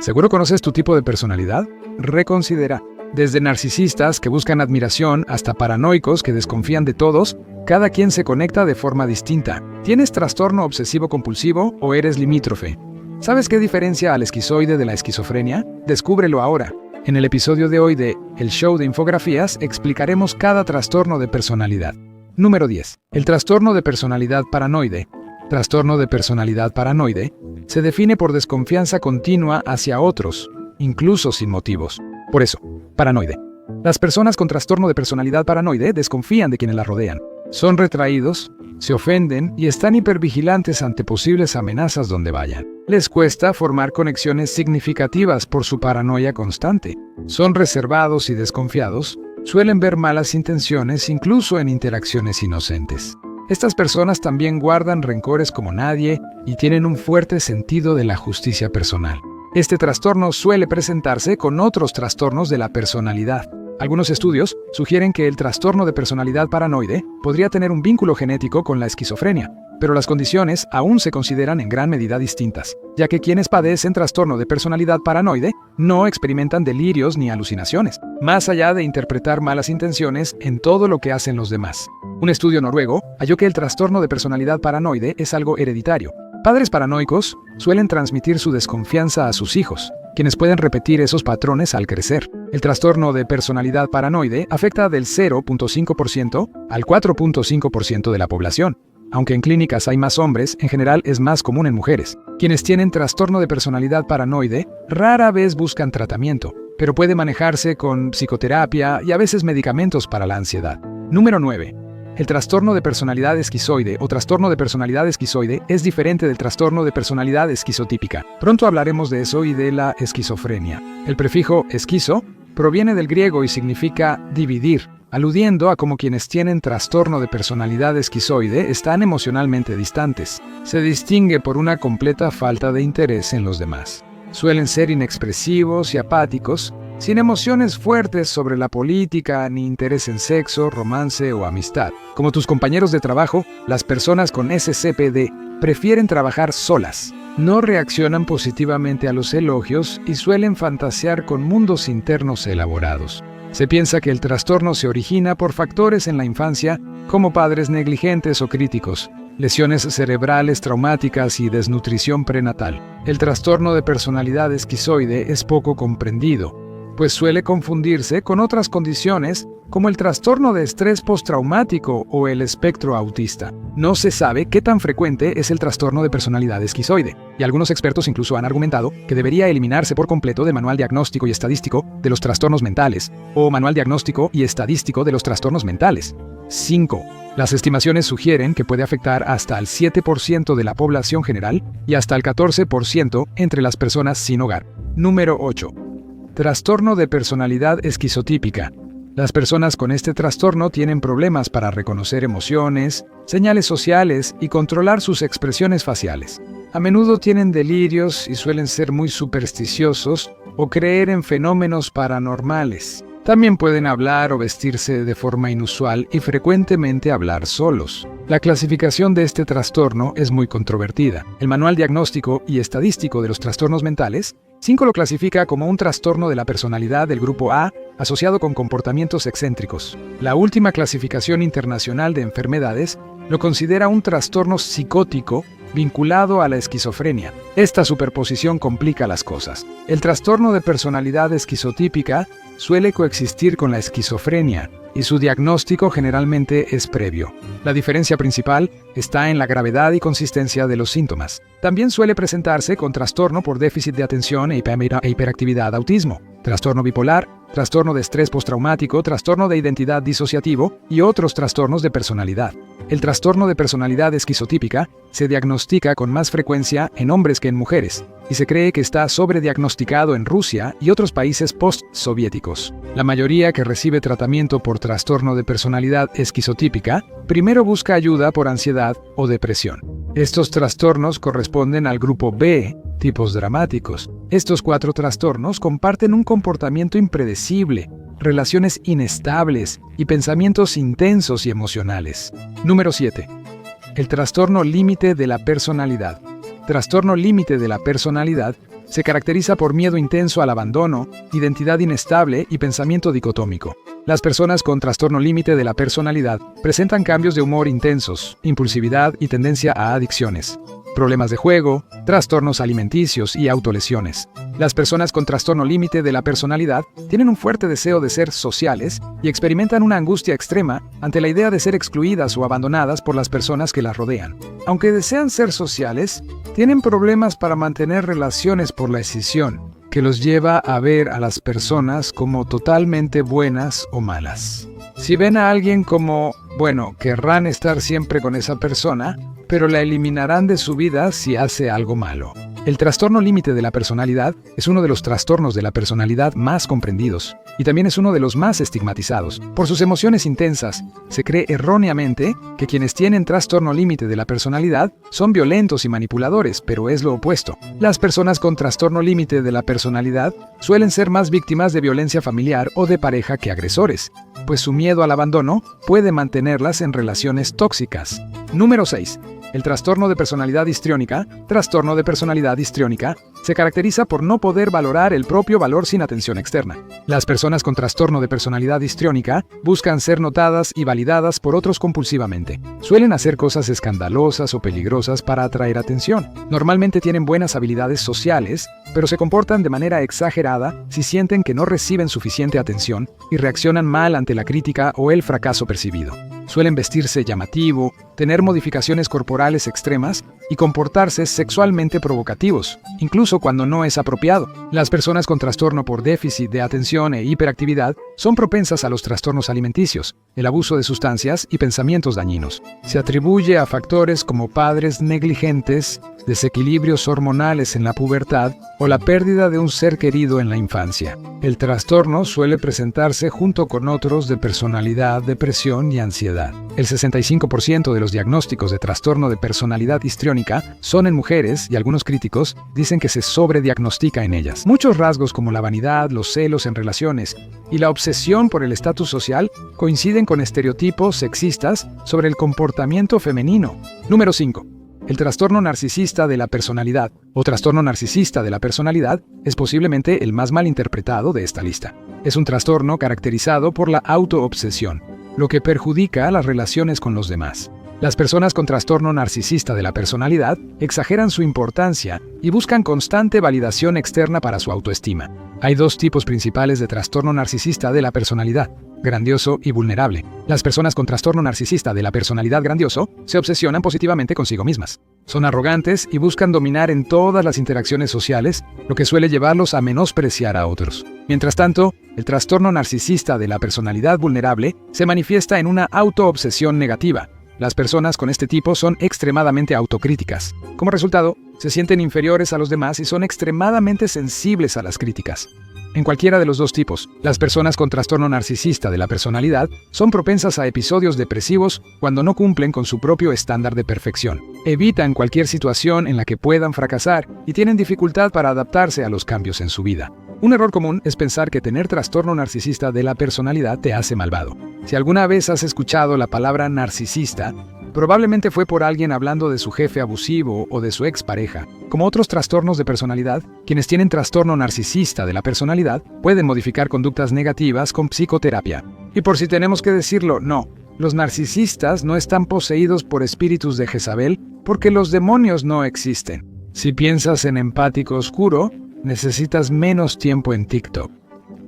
¿Seguro conoces tu tipo de personalidad? Reconsidera. Desde narcisistas que buscan admiración hasta paranoicos que desconfían de todos, cada quien se conecta de forma distinta. ¿Tienes trastorno obsesivo-compulsivo o eres limítrofe? ¿Sabes qué diferencia al esquizoide de la esquizofrenia? Descúbrelo ahora. En el episodio de hoy de El Show de Infografías explicaremos cada trastorno de personalidad. Número 10. El trastorno de personalidad paranoide. Trastorno de personalidad paranoide se define por desconfianza continua hacia otros, incluso sin motivos. Por eso, paranoide. Las personas con trastorno de personalidad paranoide desconfían de quienes las rodean. Son retraídos, se ofenden y están hipervigilantes ante posibles amenazas donde vayan. Les cuesta formar conexiones significativas por su paranoia constante. Son reservados y desconfiados, suelen ver malas intenciones incluso en interacciones inocentes. Estas personas también guardan rencores como nadie y tienen un fuerte sentido de la justicia personal. Este trastorno suele presentarse con otros trastornos de la personalidad. Algunos estudios sugieren que el trastorno de personalidad paranoide podría tener un vínculo genético con la esquizofrenia, pero las condiciones aún se consideran en gran medida distintas, ya que quienes padecen trastorno de personalidad paranoide no experimentan delirios ni alucinaciones, más allá de interpretar malas intenciones en todo lo que hacen los demás. Un estudio noruego halló que el trastorno de personalidad paranoide es algo hereditario. Padres paranoicos suelen transmitir su desconfianza a sus hijos, quienes pueden repetir esos patrones al crecer. El trastorno de personalidad paranoide afecta del 0.5% al 4.5% de la población. Aunque en clínicas hay más hombres, en general es más común en mujeres. Quienes tienen trastorno de personalidad paranoide rara vez buscan tratamiento, pero puede manejarse con psicoterapia y a veces medicamentos para la ansiedad. Número 9. El trastorno de personalidad esquizoide o trastorno de personalidad esquizoide es diferente del trastorno de personalidad esquizotípica. Pronto hablaremos de eso y de la esquizofrenia. El prefijo esquizo proviene del griego y significa dividir, aludiendo a cómo quienes tienen trastorno de personalidad esquizoide están emocionalmente distantes. Se distingue por una completa falta de interés en los demás. Suelen ser inexpresivos y apáticos, sin emociones fuertes sobre la política ni interés en sexo, romance o amistad. Como tus compañeros de trabajo, las personas con SCPD prefieren trabajar solas. No reaccionan positivamente a los elogios y suelen fantasear con mundos internos elaborados. Se piensa que el trastorno se origina por factores en la infancia, como padres negligentes o críticos, lesiones cerebrales traumáticas y desnutrición prenatal. El trastorno de personalidad esquizoide es poco comprendido, pues suele confundirse con otras condiciones como el trastorno de estrés postraumático o el espectro autista. No se sabe qué tan frecuente es el trastorno de personalidad esquizoide, y algunos expertos incluso han argumentado que debería eliminarse por completo del Manual Diagnóstico y Estadístico de los Trastornos Mentales, o Manual Diagnóstico y Estadístico de los Trastornos Mentales. 5. Las estimaciones sugieren que puede afectar hasta al 7% de la población general y hasta el 14% entre las personas sin hogar. Número 8. Trastorno de personalidad esquizotípica. Las personas con este trastorno tienen problemas para reconocer emociones, señales sociales y controlar sus expresiones faciales. A menudo tienen delirios y suelen ser muy supersticiosos o creer en fenómenos paranormales. También pueden hablar o vestirse de forma inusual y frecuentemente hablar solos. La clasificación de este trastorno es muy controvertida. El Manual Diagnóstico y Estadístico de los Trastornos Mentales 5 lo clasifica como un trastorno de la personalidad del grupo A asociado con comportamientos excéntricos. La última clasificación internacional de enfermedades lo considera un trastorno psicótico vinculado a la esquizofrenia. Esta superposición complica las cosas. El trastorno de personalidad esquizotípica suele coexistir con la esquizofrenia y su diagnóstico generalmente es previo. La diferencia principal está en la gravedad y consistencia de los síntomas. También suele presentarse con trastorno por déficit de atención e hiperactividad, autismo, trastorno bipolar, trastorno de estrés postraumático, trastorno de identidad disociativo y otros trastornos de personalidad. El trastorno de personalidad esquizotípica se diagnostica con más frecuencia en hombres que en mujeres, y se cree que está sobrediagnosticado en Rusia y otros países postsoviéticos. La mayoría que recibe tratamiento por trastorno de personalidad esquizotípica primero busca ayuda por ansiedad o depresión. Estos trastornos corresponden al grupo B, tipos dramáticos. Estos 4 trastornos comparten un comportamiento impredecible, relaciones inestables y pensamientos intensos y emocionales. Número 7. El trastorno límite de la personalidad. Trastorno límite de la personalidad Se caracteriza por miedo intenso al abandono, identidad inestable y pensamiento dicotómico. Las personas con trastorno límite de la personalidad presentan cambios de humor intensos, impulsividad y tendencia a adicciones, problemas de juego, trastornos alimenticios y autolesiones. Las personas con trastorno límite de la personalidad tienen un fuerte deseo de ser sociales y experimentan una angustia extrema ante la idea de ser excluidas o abandonadas por las personas que las rodean. Aunque desean ser sociales, tienen problemas para mantener relaciones por la escisión, que los lleva a ver a las personas como totalmente buenas o malas. Si ven a alguien como, querrán estar siempre con esa persona, pero la eliminarán de su vida si hace algo malo. El trastorno límite de la personalidad es uno de los trastornos de la personalidad más comprendidos y también es uno de los más estigmatizados. Por sus emociones intensas, se cree erróneamente que quienes tienen trastorno límite de la personalidad son violentos y manipuladores, pero es lo opuesto. Las personas con trastorno límite de la personalidad suelen ser más víctimas de violencia familiar o de pareja que agresores, pues su miedo al abandono puede mantenerlas en relaciones tóxicas. Número 6. El trastorno de personalidad histriónica, se caracteriza por no poder valorar el propio valor sin atención externa. Las personas con trastorno de personalidad histriónica buscan ser notadas y validadas por otros compulsivamente. Suelen hacer cosas escandalosas o peligrosas para atraer atención. Normalmente tienen buenas habilidades sociales, pero se comportan de manera exagerada si sienten que no reciben suficiente atención y reaccionan mal ante la crítica o el fracaso percibido. Suelen vestirse llamativo, tener modificaciones corporales extremas y comportarse sexualmente provocativos, incluso cuando no es apropiado. Las personas con trastorno por déficit de atención e hiperactividad son propensas a los trastornos alimenticios, el abuso de sustancias y pensamientos dañinos. Se atribuye a factores como padres negligentes, desequilibrios hormonales en la pubertad o la pérdida de un ser querido en la infancia. El trastorno suele presentarse junto con otros de personalidad, depresión y ansiedad. El 65% de los diagnósticos de trastorno de personalidad histriónica son en mujeres y algunos críticos dicen que se sobrediagnostica en ellas. Muchos rasgos como la vanidad, los celos en relaciones y la obsesión por el estatus social coinciden con estereotipos sexistas sobre el comportamiento femenino. Número 5. El trastorno narcisista de la personalidad o trastorno narcisista de la personalidad es posiblemente el más mal interpretado de esta lista. Es un trastorno caracterizado por la autoobsesión, lo que perjudica las relaciones con los demás. Las personas con trastorno narcisista de la personalidad exageran su importancia y buscan constante validación externa para su autoestima. Hay dos tipos principales de trastorno narcisista de la personalidad: grandioso y vulnerable. Las personas con trastorno narcisista de la personalidad grandioso se obsesionan positivamente consigo mismas. Son arrogantes y buscan dominar en todas las interacciones sociales, lo que suele llevarlos a menospreciar a otros. Mientras tanto, el trastorno narcisista de la personalidad vulnerable se manifiesta en una autoobsesión negativa. Las personas con este tipo son extremadamente autocríticas. Como resultado, se sienten inferiores a los demás y son extremadamente sensibles a las críticas. En cualquiera de los dos tipos, las personas con trastorno narcisista de la personalidad son propensas a episodios depresivos cuando no cumplen con su propio estándar de perfección. Evitan cualquier situación en la que puedan fracasar y tienen dificultad para adaptarse a los cambios en su vida. Un error común es pensar que tener trastorno narcisista de la personalidad te hace malvado. Si alguna vez has escuchado la palabra narcisista, probablemente fue por alguien hablando de su jefe abusivo o de su expareja. Como otros trastornos de personalidad, quienes tienen trastorno narcisista de la personalidad pueden modificar conductas negativas con psicoterapia. Y por si tenemos que decirlo, no, los narcisistas no están poseídos por espíritus de Jezabel porque los demonios no existen. Si piensas en empático oscuro, necesitas menos tiempo en TikTok.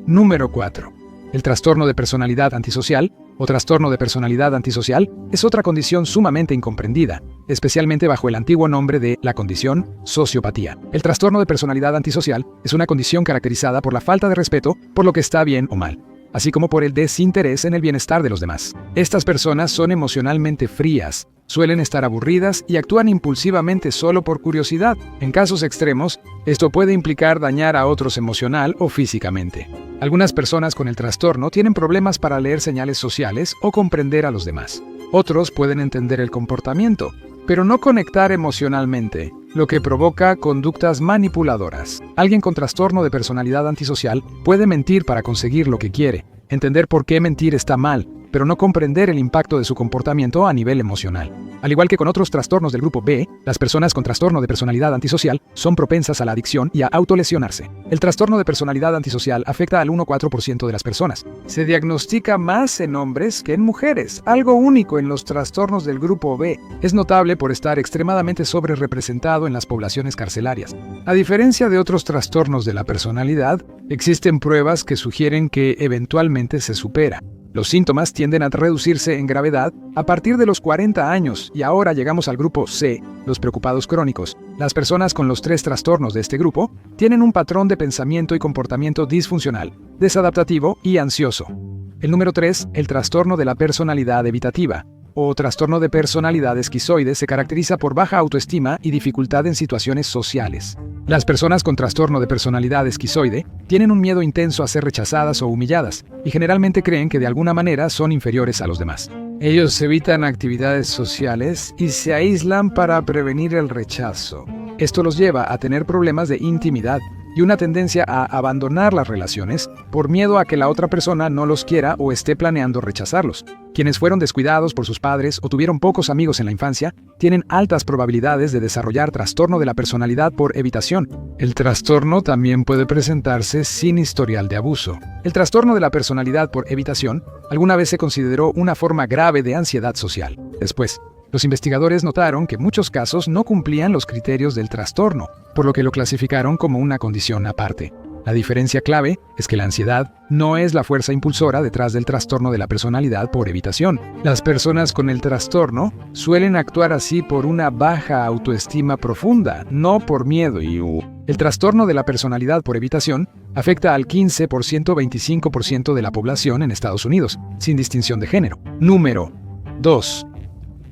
Número 4. El trastorno de personalidad antisocial o trastorno de personalidad antisocial es otra condición sumamente incomprendida, especialmente bajo el antiguo nombre de la condición sociopatía. El trastorno de personalidad antisocial es una condición caracterizada por la falta de respeto por lo que está bien o mal, así como por el desinterés en el bienestar de los demás. Estas personas son emocionalmente frías, suelen estar aburridas y actúan impulsivamente solo por curiosidad. En casos extremos, esto puede implicar dañar a otros emocional o físicamente. Algunas personas con el trastorno tienen problemas para leer señales sociales o comprender a los demás. Otros pueden entender el comportamiento, pero no conectar emocionalmente, lo que provoca conductas manipuladoras. Alguien con trastorno de personalidad antisocial puede mentir para conseguir lo que quiere, entender por qué mentir está mal, pero no comprender el impacto de su comportamiento a nivel emocional. Al igual que con otros trastornos del grupo B, las personas con trastorno de personalidad antisocial son propensas a la adicción y a autolesionarse. El trastorno de personalidad antisocial afecta al 1,4% de las personas. Se diagnostica más en hombres que en mujeres, algo único en los trastornos del grupo B. Es notable por estar extremadamente sobrerepresentado en las poblaciones carcelarias. A diferencia de otros trastornos de la personalidad, existen pruebas que sugieren que eventualmente se supera. Los síntomas tienden a reducirse en gravedad a partir de los 40 años y ahora llegamos al grupo C, los preocupados crónicos. Las personas con los 3 trastornos de este grupo tienen un patrón de pensamiento y comportamiento disfuncional, desadaptativo y ansioso. El número 3, el trastorno de la personalidad evitativa, o trastorno de personalidad esquizoide, se caracteriza por baja autoestima y dificultad en situaciones sociales. Las personas con trastorno de personalidad esquizoide tienen un miedo intenso a ser rechazadas o humilladas y generalmente creen que de alguna manera son inferiores a los demás. Ellos evitan actividades sociales y se aíslan para prevenir el rechazo. Esto los lleva a tener problemas de intimidad y una tendencia a abandonar las relaciones por miedo a que la otra persona no los quiera o esté planeando rechazarlos. Quienes fueron descuidados por sus padres o tuvieron pocos amigos en la infancia tienen altas probabilidades de desarrollar trastorno de la personalidad por evitación. El trastorno también puede presentarse sin historial de abuso. El trastorno de la personalidad por evitación alguna vez se consideró una forma grave de ansiedad social. Después, los investigadores notaron que muchos casos no cumplían los criterios del trastorno, por lo que lo clasificaron como una condición aparte. La diferencia clave es que la ansiedad no es la fuerza impulsora detrás del trastorno de la personalidad por evitación. Las personas con el trastorno suelen actuar así por una baja autoestima profunda, no por miedo y El trastorno de la personalidad por evitación afecta al 15-25% de la población en Estados Unidos, sin distinción de género. Número 2.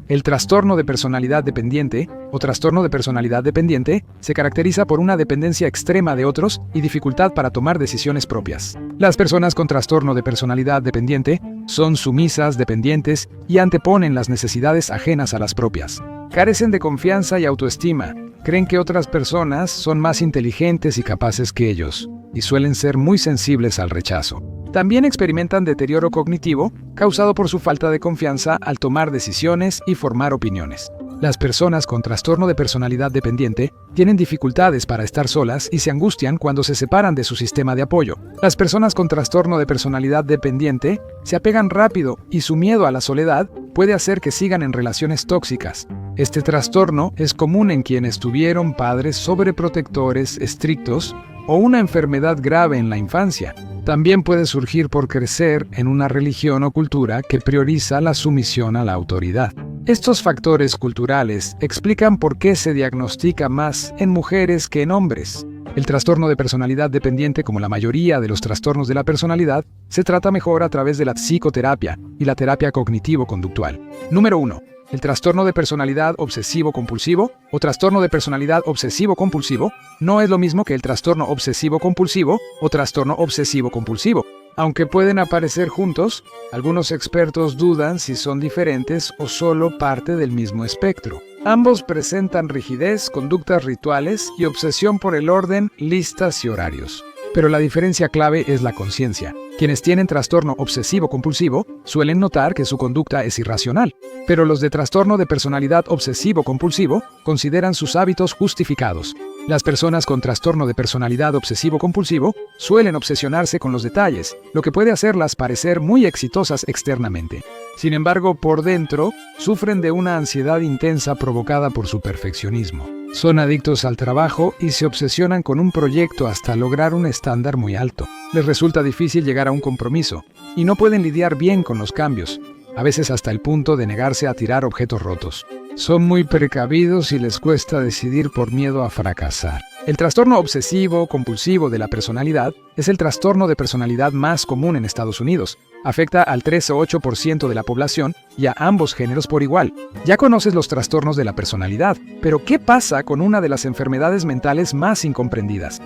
El trastorno de personalidad dependiente o trastorno de personalidad dependiente se caracteriza por una dependencia extrema de otros y dificultad para tomar decisiones propias. Las personas con trastorno de personalidad dependiente son sumisas, dependientes y anteponen las necesidades ajenas a las propias. Carecen de confianza y autoestima, creen que otras personas son más inteligentes y capaces que ellos, y suelen ser muy sensibles al rechazo. También experimentan deterioro cognitivo causado por su falta de confianza al tomar decisiones y formar opiniones. Las personas con trastorno de personalidad dependiente tienen dificultades para estar solas y se angustian cuando se separan de su sistema de apoyo. Las personas con trastorno de personalidad dependiente se apegan rápido y su miedo a la soledad puede hacer que sigan en relaciones tóxicas. Este trastorno es común en quienes tuvieron padres sobreprotectores, estrictos o una enfermedad grave en la infancia. También puede surgir por crecer en una religión o cultura que prioriza la sumisión a la autoridad. Estos factores culturales explican por qué se diagnostica más en mujeres que en hombres. El trastorno de personalidad dependiente, como la mayoría de los trastornos de la personalidad, se trata mejor a través de la psicoterapia y la terapia cognitivo-conductual. Número 1. El trastorno de personalidad obsesivo-compulsivo o trastorno de personalidad obsesivo-compulsivo no es lo mismo que el trastorno obsesivo-compulsivo o trastorno obsesivo-compulsivo. Aunque pueden aparecer juntos, algunos expertos dudan si son diferentes o solo parte del mismo espectro. Ambos presentan rigidez, conductas rituales y obsesión por el orden, listas y horarios. Pero la diferencia clave es la conciencia. Quienes tienen trastorno obsesivo-compulsivo suelen notar que su conducta es irracional, pero los de trastorno de personalidad obsesivo-compulsivo consideran sus hábitos justificados. Las personas con trastorno de personalidad obsesivo-compulsivo suelen obsesionarse con los detalles, lo que puede hacerlas parecer muy exitosas externamente. Sin embargo, por dentro, sufren de una ansiedad intensa provocada por su perfeccionismo. Son adictos al trabajo y se obsesionan con un proyecto hasta lograr un estándar muy alto. Les resulta difícil llegar a un compromiso y no pueden lidiar bien con los cambios, a veces hasta el punto de negarse a tirar objetos rotos. Son muy precavidos y les cuesta decidir por miedo a fracasar. El trastorno obsesivo-compulsivo de la personalidad es el trastorno de personalidad más común en Estados Unidos. Afecta al 3,8% de la población y a ambos géneros por igual. Ya conoces los trastornos de la personalidad, pero ¿qué pasa con una de las enfermedades mentales más incomprendidas?